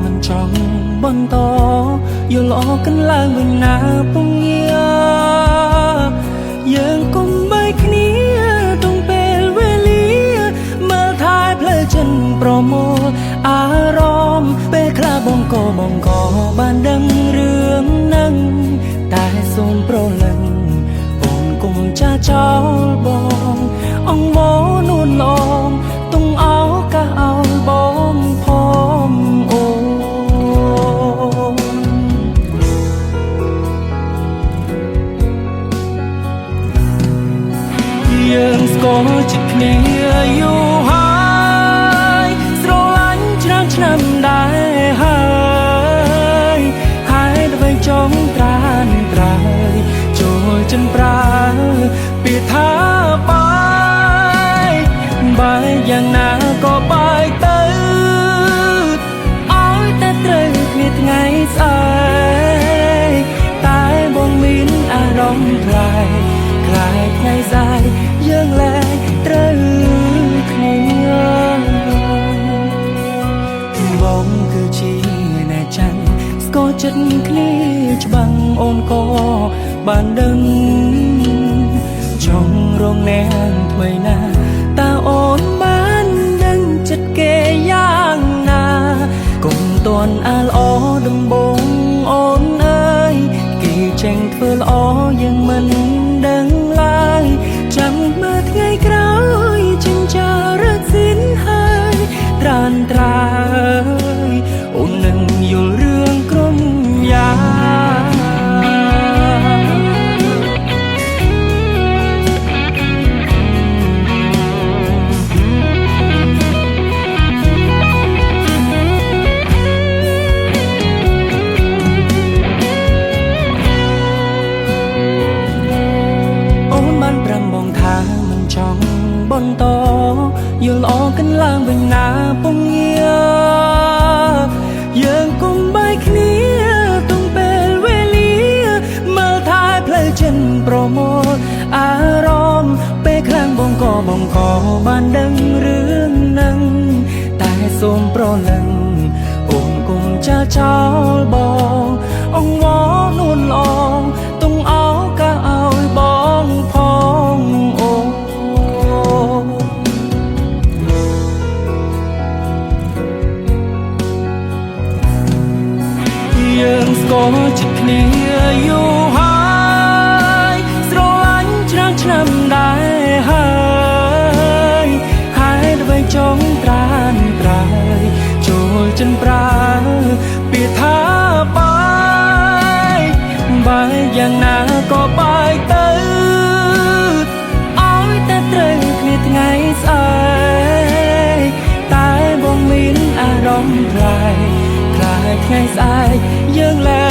មិនចង់បន្តយល់អกันឡើងវិញណាពងយាយើងកុំបីគ្នាទុំពេលវេលាមើលថែផ្លូវចិនប្រមូលអារម្មណ៍ពេលខ្លះបងក៏បានដឹងរឿងនឹងតែសូមប្រលឹងអូនគុំចាចោលបងអងវនួនឡងទុំអោកាអោបងផងអូយើងស្គាល់ចិត្តគ្នាយូរហើយស្រឡាញ់ច្រើនឆ្នាំដែរហើយហើយអ្វីចង់ត្រានត្រើយចូលចិនប្រើពាក្យថាបាយយ៉ាងណាក៏បាយទៅឲ្យតែត្រូវគ្នាថ្ងៃស្អែកតែបងមានអារម្មណ៍ខ្លាយថ្ងៃស្អែកយើងលែងត្រូវគ្នាបងគឺជាអ្នកចាំស្គាល់ចិត្តគ្នាច្បាំងអូនក៏បានដឹងចង់រងអ្នកថ្មីណាតើអូនបានដឹងចិត្តគេយ៉ាងណាកុំតន់អាល្អដំបងអូនអើយគេចេញធ្វើល្អយើងមិនដឹងឡើយចាំមើលថ្ងៃក្រោយចិញ្ចារឹកស៊ីនហើយត្រានត្រើយអូននឹងយល់រឿងក្រុមយ៉ាបន្តយល់អกันឡើងវិញណាពងយាយើងគុំបីគ្នាទុំពេលវេលាមើលថែផ្លូវចិនប្រមូលអារម្មណ៍ពេលខ្លាំងបងក៏បានដឹងរឿងនឹងតែសូមប្រលឹងអូនគុំចាចោលបងអងវនួនឡងទុំអោកាឲ្យបងផងអូយើងស្គាល់ចិត្តគ្នាយូរហើយស្រឡាញ់ច្រើនឆ្នាំដែរហើយអ្វីចង់ត្រានត្រើយចូលចិនប្រើពាក្យថាបាយយ៉ាងណាក៏បាយទៅឲ្យតែត្រូវគ្នាថ្ងៃស្អែកតែបងមានអារម្មណ៍ខ្លាយថ្ងៃស្អែកយើងលែ